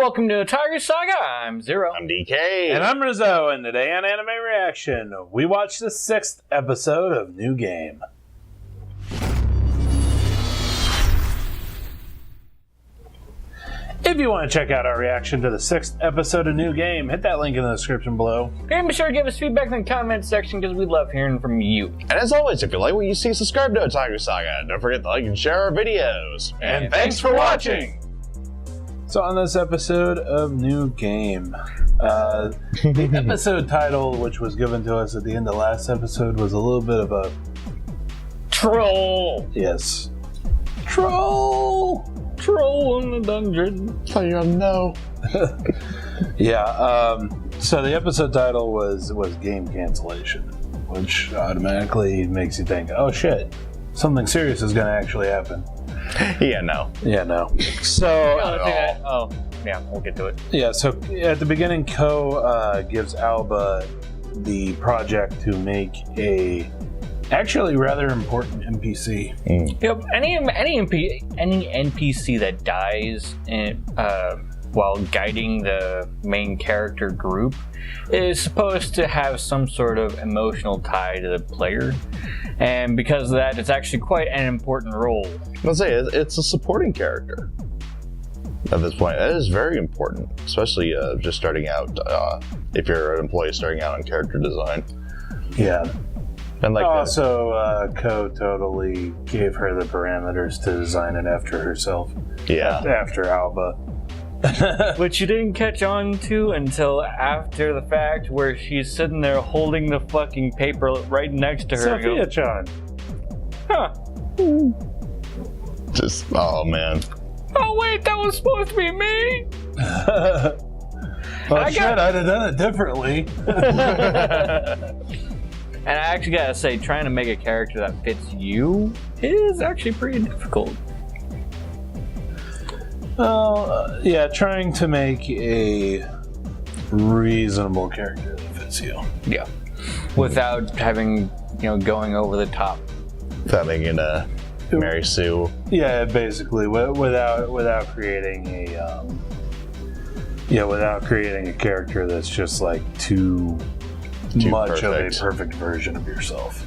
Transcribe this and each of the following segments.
welcome to Otaku Saga. I'm Zero. I'm DK. And I'm Rizzo, and today on Anime Reaction, we watched the 6th episode of New Game. If you want to check out our reaction to the 6th episode of New Game, hit that link in the description below. And be sure to give us feedback in the comments section because we love hearing from you. And as always, if you like what you see, subscribe to Otaku Saga. Don't forget to like and share our videos. And thanks for watching! So on this episode of New Game, the episode title, which was given to us at the end of last episode, was a little bit of a... Troll! Yes. Troll! Troll in the dungeon. So you know. Yeah, so the episode title was Game Cancellation, which automatically makes you think, oh shit, something serious is going to actually happen. Yeah, no. Yeah, no. So, We'll get to it. Yeah, so at the beginning, Ko gives Alba the project to make a actually rather important NPC. Yep. Any NPC that dies while guiding the main character group is supposed to have some sort of emotional tie to the player, and because of that, it's actually quite an important role. Let's say it's a supporting character. At this point, that is very important, especially just starting out. If you're an employee starting out on character design. Yeah. And like also, Ko totally gave her the parameters to design it after herself. Yeah. After Alba. Which you didn't catch on to until after the fact, where she's sitting there holding the fucking paper right next to her. Sophia-chan. Huh. Just, oh man. Oh wait, that was supposed to be me! Well, shit, I'd have done it differently. And I actually gotta say, trying to make a character that fits you is actually pretty difficult. Well, yeah, trying to make a reasonable character that fits you. Yeah. Without having, going over the top. Without making a Mary Sue. Yeah, basically, without creating a character that's just like too much perfect. Of a perfect version of yourself.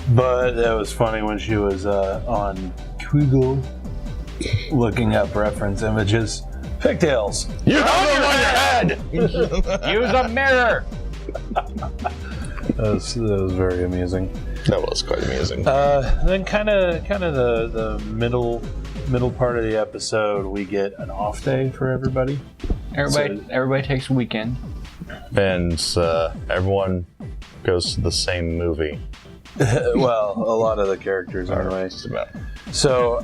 But that was funny when she was on Google looking up reference images. Pigtails. You have them on your head. Use a mirror. That was very amusing. That was quite amusing. Then kind of the middle part of the episode, we get an off day for everybody. Everybody takes a weekend. And everyone goes to the same movie. Well, a lot of the characters anyway. So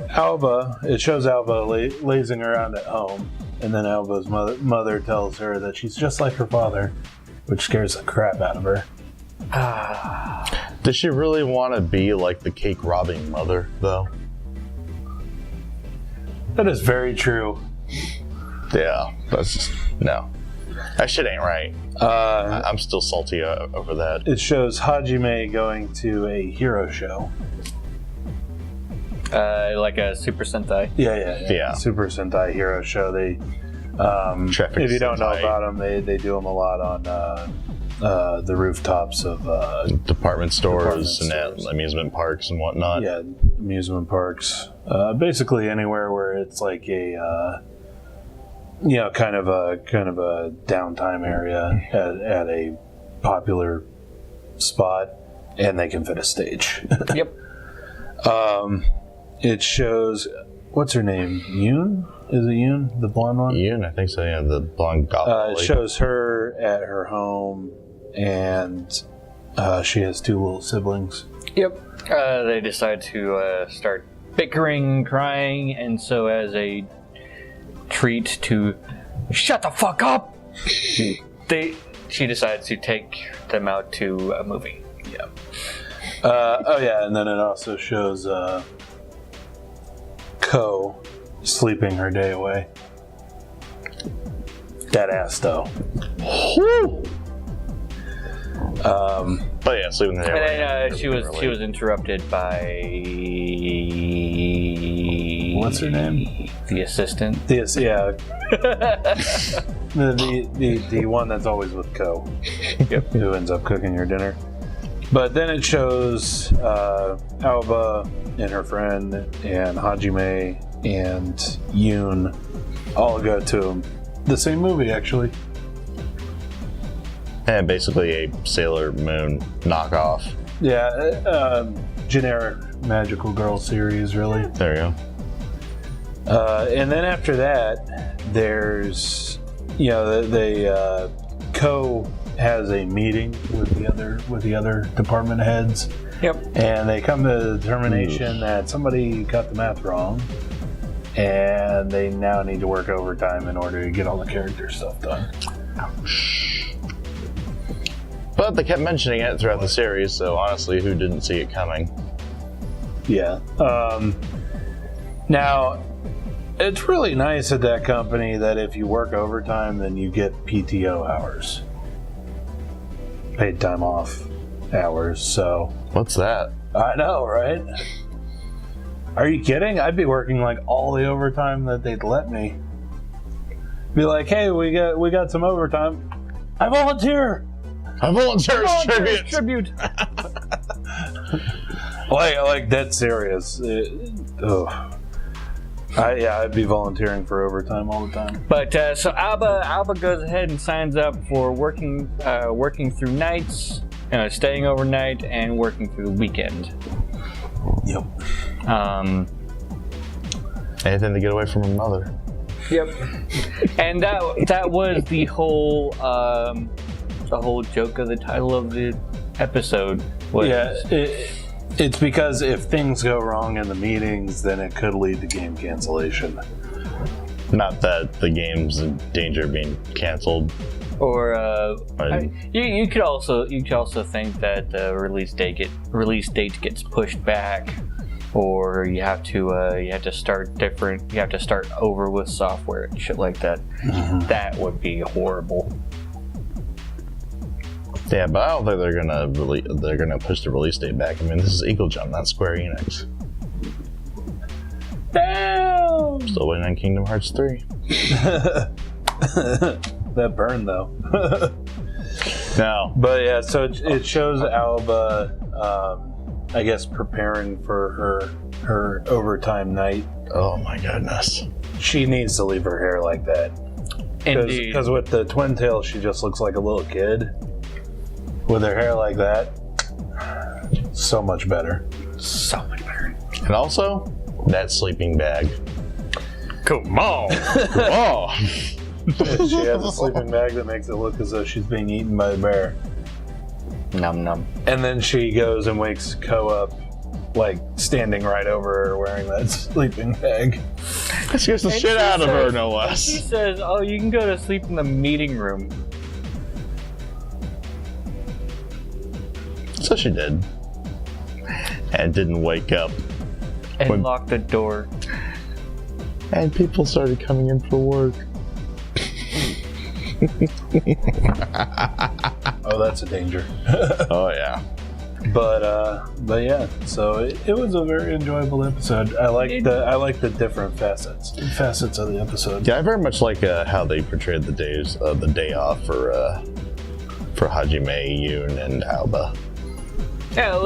it shows Alba lazing around at home, and then Alba's mother tells her that she's just like her father, which scares the crap out of her. Does she really want to be like the cake robbing mother, though? That is very true. Yeah, that's just, no. That shit ain't right. I'm still salty over that. It shows Hajime going to a hero show. Like a Super Sentai. Yeah. Super Sentai hero show. They, Traffic if you don't know Sentai. about them, they do them a lot on the rooftops of Department stores and at amusement parks and whatnot. Yeah, amusement parks. Basically anywhere where it's like a kind of a downtime area at a popular spot, and they can fit a stage. Yep. It shows, what's her name? Yoon? Is it Yoon, the blonde one? Yoon, I think so. Yeah, the blonde goth. It shows her at her home, and she has 2 little siblings. Yep. They decide to start bickering, crying, and so as a treat to shut the fuck up, she decides to take them out to a movie. Yeah. And then it also shows Ko sleeping her day away. That ass, though. But yeah, sleeping there. And then she was interrupted by What's her name? The assistant. Yeah. the one that's always with Ko. Yep. Who ends up cooking your dinner. But then it shows Aoba and her friend and Hajime and Yoon all go to the same movie, actually. And basically a Sailor Moon knockoff. Yeah, generic magical girl series, really. There you go. And then after that, there's, Ko has a meeting with the other department heads. Yep. And they come to the determination that somebody got the math wrong, and they now need to work overtime in order to get all the character stuff done. But they kept mentioning it throughout the series, so honestly, who didn't see it coming? Yeah. Now, it's really nice at that company that if you work overtime, then you get PTO hours. Paid time off hours, so... What's that? I know, right? Are you kidding? I'd be working like all the overtime that they'd let me. Be like, hey, we got some overtime. I volunteer! I volunteer as tribute. like dead serious. I'd be volunteering for overtime all the time. But so Alba goes ahead and signs up for working through nights, staying overnight, and working through the weekend. Yep. Anything to get away from her mother. Yep. And that was the whole joke of the title of the episode. It's because if things go wrong in the meetings, then it could lead to game cancellation. Not that the game's in danger of being canceled. Or you could also think that the release date gets pushed back, or you have to start different. You have to start over with software and shit like that. Mm-hmm. That would be horrible. Yeah, but I don't think they're gonna push the release date back. I mean, this is Eagle Jump, not Square Enix. Damn! Still waiting on Kingdom Hearts 3. That burned though. No. But yeah, so it shows Alba, I guess, preparing for her overtime night. Oh my goodness. She needs to leave her hair like that. Indeed. Because with the twin tail, she just looks like a little kid. With her hair like that, so much better. So much better. And also, that sleeping bag. Come on! Come on! She has a sleeping bag that makes it look as though she's being eaten by a bear. Num num. And then she goes and wakes Ko up, like, standing right over her wearing that sleeping bag. Scares the shit out of her, no less. She says, oh, you can go to sleep in the meeting room. So she did. And didn't wake up. And lock the door. And people started coming in for work. Oh, that's a danger. Oh, yeah. But yeah, so it was a very enjoyable episode. I like the different facets of the episode. Yeah, I very much like how they portrayed the day off for Hajime, Yoon, and Alba. Yeah, it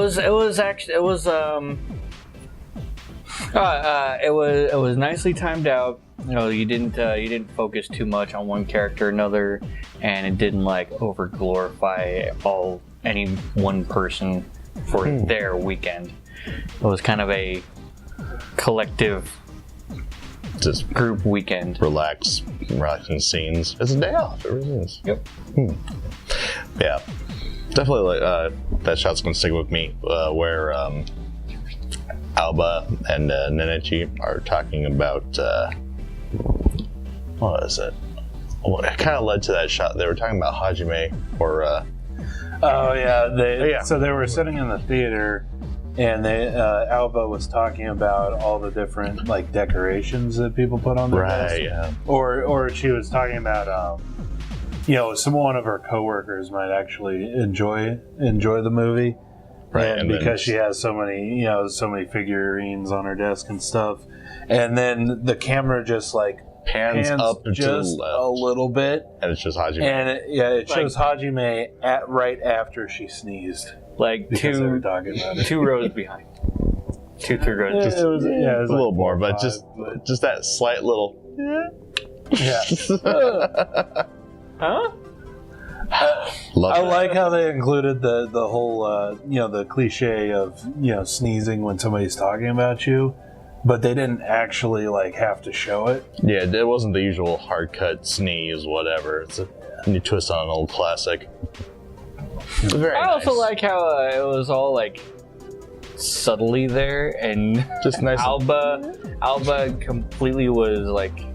was nicely timed out. You didn't focus too much on one character or another, and it didn't over glorify any one person for their weekend. It was kind of a collective, just group weekend. Relaxing scenes. It's a day off. It really is. Yep. Yeah, definitely. That shot's gonna stick with me. Where Alba and Nenichi are talking about what is it? Well, it kind of led to that shot. They were talking about Hajime, or oh yeah, So they were sitting in the theater, and Alba was talking about all the different decorations that people put on their desk. Right. Yeah. Or she was talking about one of her coworkers might actually enjoy the movie, Right, and because she has so many figurines on her desk and stuff, and then the camera just like pans up just to the left, a little bit, and it's just Hajime. and it shows Hajime right after she sneezed, like because they were talking about it. 2 rows behind. 2-3 rows. It was a like little more, 4 or but 5, just that slight little. yeah. Huh? Love I it. like how they included the whole the cliche of sneezing when somebody's talking about you, but they didn't actually like have to show it. Yeah, it wasn't the usual hard cut sneeze, whatever. It's a new twist on an old classic. It's very I also nice. like how it was all like subtly there, and Just nice. Alba completely was like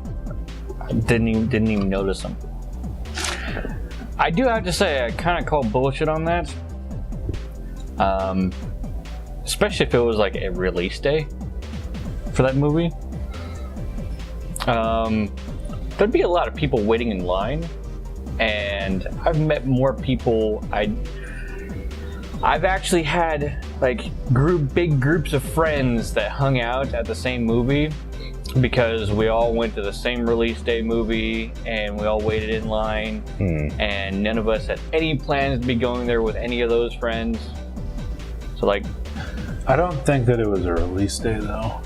didn't even notice him. I do have to say, I kind of call bullshit on that. Especially if it was like a release day for that movie. There'd be a lot of people waiting in line, and I've met more people. I've actually had like big groups of friends that hung out at the same movie because we all went to the same release day movie and we all waited in line, and none of us had any plans to be going there with any of those friends. So like, I don't think that it was a release day though.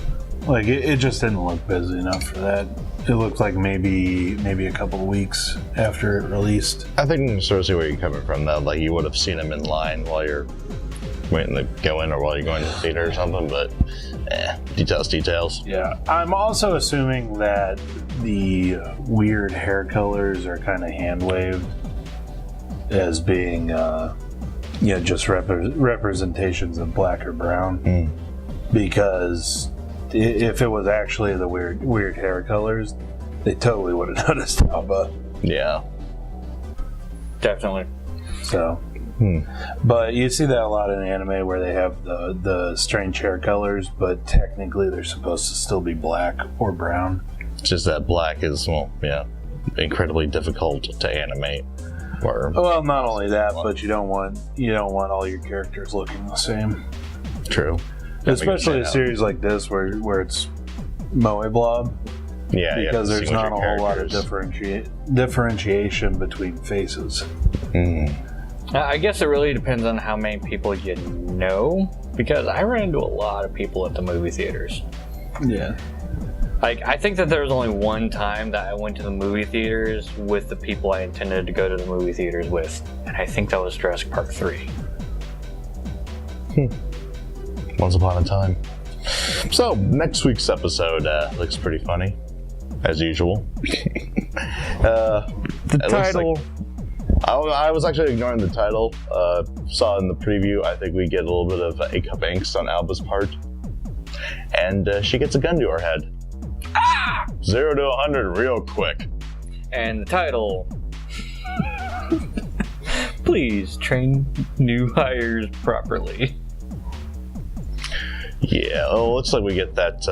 Like it just didn't look busy enough for that. It looked like maybe a couple of weeks after it released. I think I can sort of see where you're coming from, though. Like, you would have seen him in line while you're waiting to go in or while you're going to the theater or something, but details. Yeah. I'm also assuming that the weird hair colors are kind of hand-waved as being, just representations of black or brown. Because if it was actually the weird hair colors, they totally would have noticed Alba. Yeah. definitely. So, but you see that a lot in anime where they have the strange hair colors, but technically they're supposed to still be black or brown. Just that black is, incredibly difficult to animate. Well, not only that, but you don't want all your characters looking the same. True. Especially a series like this where it's Moe Blob. Yeah, because there's not a whole lot of characters. differentiation between faces. I guess it really depends on how many people you know, because I ran into a lot of people at the movie theaters. Yeah. Like, I think that there was only one time that I went to the movie theaters with the people I intended to go to the movie theaters with, and I think that was Jurassic Park 3. Once upon a time. So, next week's episode looks pretty funny, as usual. The title. I was actually ignoring the title. Saw in the preview, I think we get a little bit of a cup angst on Alba's part. And she gets a gun to her head. 0 to 100 real quick. And the title. Please train new hires properly. Yeah, well, it looks like we get that,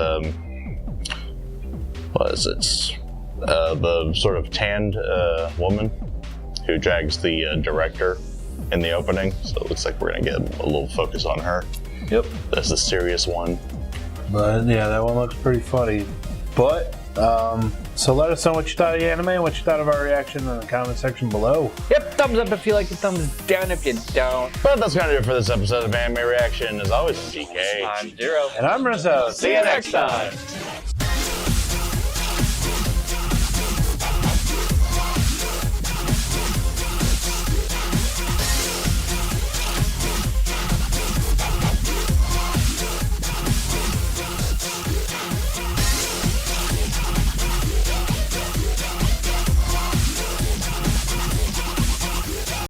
what is it? The sort of tanned woman who drags the director in the opening. So it looks like we're going to get a little focus on her. Yep. That's the serious one. But yeah, that one looks pretty funny. But, so let us know what you thought of the anime and what you thought of our reaction in the comment section below. Yep, thumbs up if you like it, thumbs down if you don't. But that's kind of it for this episode of Anime Reaction. As always, I'm GK. I'm Zero. And I'm Rizzo. See you next time.